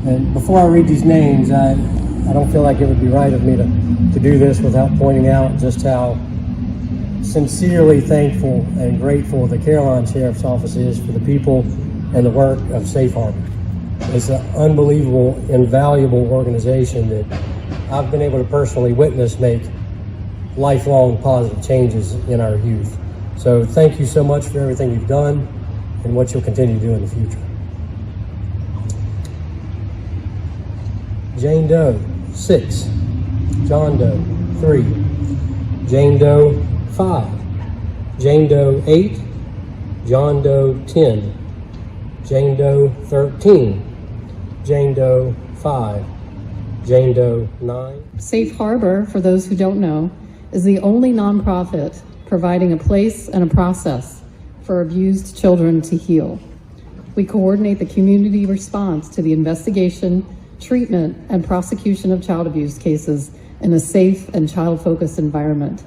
And before I read these names, I don't feel like it would be right of me to do this without pointing out just how sincerely thankful and grateful the Caroline Sheriff's Office is for the people and the work of Safe Harbor. It's an unbelievable, invaluable organization that I've been able to personally witness make lifelong positive changes in our youth. So thank you so much for everything you've done and what you'll continue to do in the future. Jane Doe, 6. John Doe, 3. Jane Doe, 5. Jane Doe, 8. John Doe, 10. Jane Doe, 13. Jane Doe, 5. Jane Doe, 9. Safe Harbor, for those who don't know, is the only nonprofit providing a place and a process for abused children to heal. We coordinate the community response to the investigation, treatment, and prosecution of child abuse cases in a safe and child-focused environment.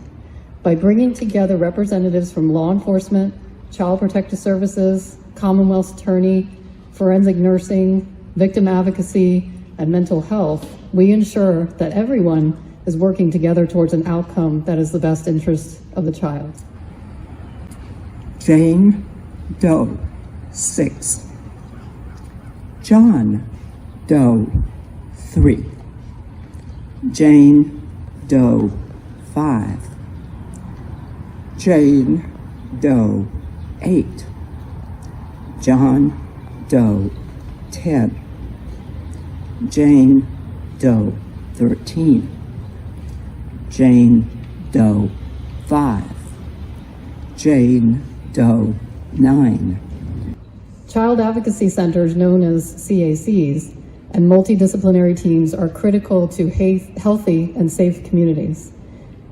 By bringing together representatives from law enforcement, child protective services, Commonwealth attorney, forensic nursing, victim advocacy, and mental health, we ensure that everyone is working together towards an outcome that is the best interest of the child. Jane Doe, 6. John Doe, 3. Jane Doe, 5. Jane Doe, 8. John Doe, 10. Jane Doe, 13. Jane Doe, 5. Jane Doe, 9. Child advocacy centers, known as CACs, and multidisciplinary teams are critical to healthy and safe communities.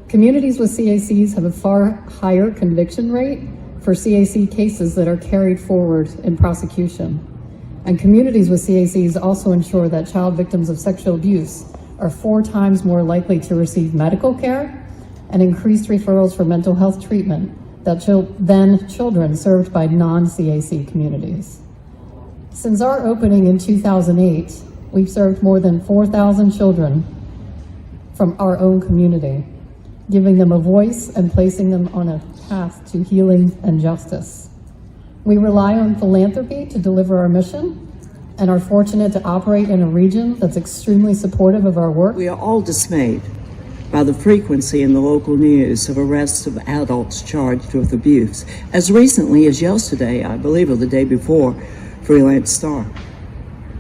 Communities with CACs have a far higher conviction rate for CAC cases that are carried forward in prosecution. And communities with CACs also ensure that child victims of sexual abuse are 4 times more likely to receive medical care and increased referrals for mental health treatment than children served by non-CAC communities. Since our opening in 2008, we've served more than 4,000 children from our own community, giving them a voice and placing them on a path to healing and justice. We rely on philanthropy to deliver our mission and are fortunate to operate in a region that's extremely supportive of our work. We are all dismayed by the frequency in the local news of arrests of adults charged with abuse. As recently as yesterday, I believe, or the day before, Freelance Star.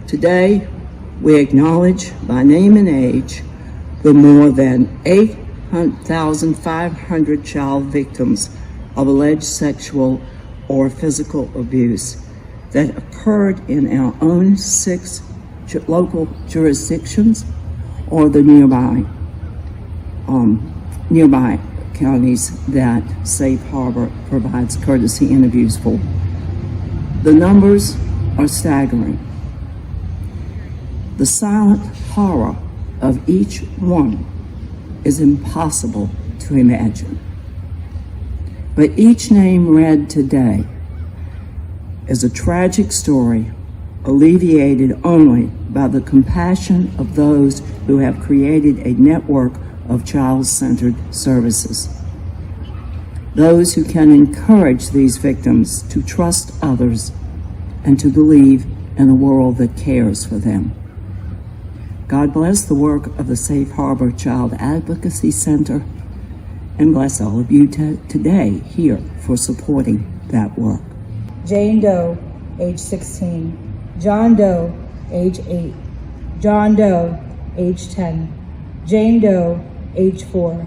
Today, we acknowledge by name and age the more than 8,500 child victims of alleged sexual or physical abuse that occurred in our own 6 local jurisdictions or the nearby counties that Safe Harbor provides courtesy interviews for. The numbers are staggering. The silent horror of each one is impossible to imagine. But each name read today is a tragic story alleviated only by the compassion of those who have created a network of child-centered services. Those who can encourage these victims to trust others and to believe in a world that cares for them. God bless the work of the Safe Harbor Child Advocacy Center and bless all of you today here for supporting that work. Jane Doe, age 16. John Doe, age 8. John Doe, age 10. Jane Doe, age 4.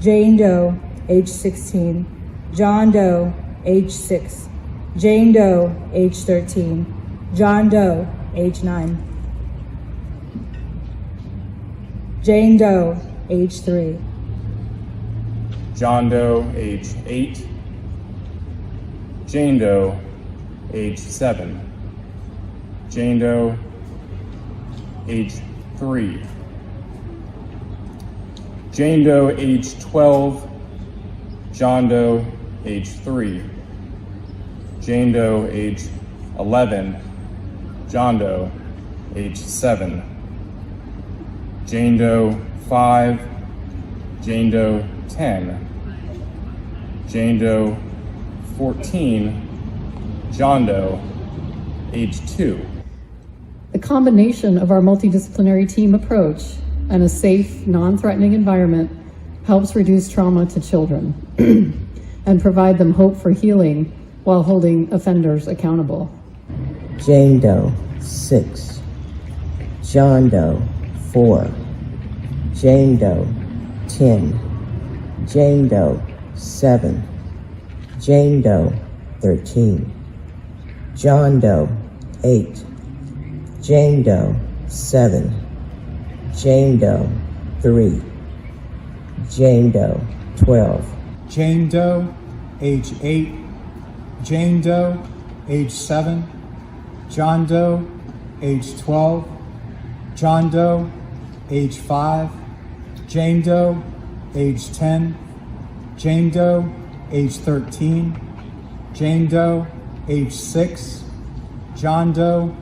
Jane Doe, age 16. John Doe, age 6. Jane Doe, age 13. John Doe, age 9. Jane Doe, age 3. John Doe, age 8. Jane Doe, age 7. Jane Doe, age 3. Jane Doe, age 12. John Doe, age 3. Jane Doe, age 11. John Doe, age 7, Jane Doe 5, Jane Doe 10, Jane Doe 14, John Doe, age 2. The combination of our multidisciplinary team approach and a safe, non-threatening environment helps reduce trauma to children and provide them hope for healing while holding offenders accountable. Jane Doe 6, John Doe 4, Jane Doe 10, Jane Doe 7, Jane Doe 13, John Doe 8, Jane Doe 7, Jane Doe 3, Jane Doe 12, Jane Doe, age 8, Jane Doe, age 7, John Doe, age 12, John Doe, age 5, Jane Doe, age 10, Jane Doe, age 13, Jane Doe, age 6, John Doe,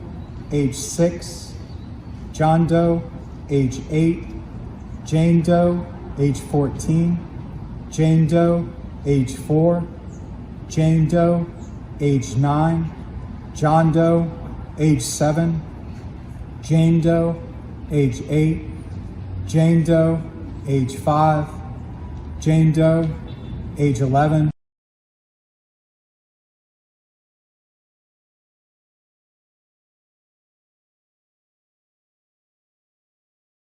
age 6, John Doe, age 8, Jane Doe, age 14, Jane Doe, age 4, Jane Doe, age 9, John Doe, age 7, Jane Doe, age 8, Jane Doe, age 5, Jane Doe, age 11,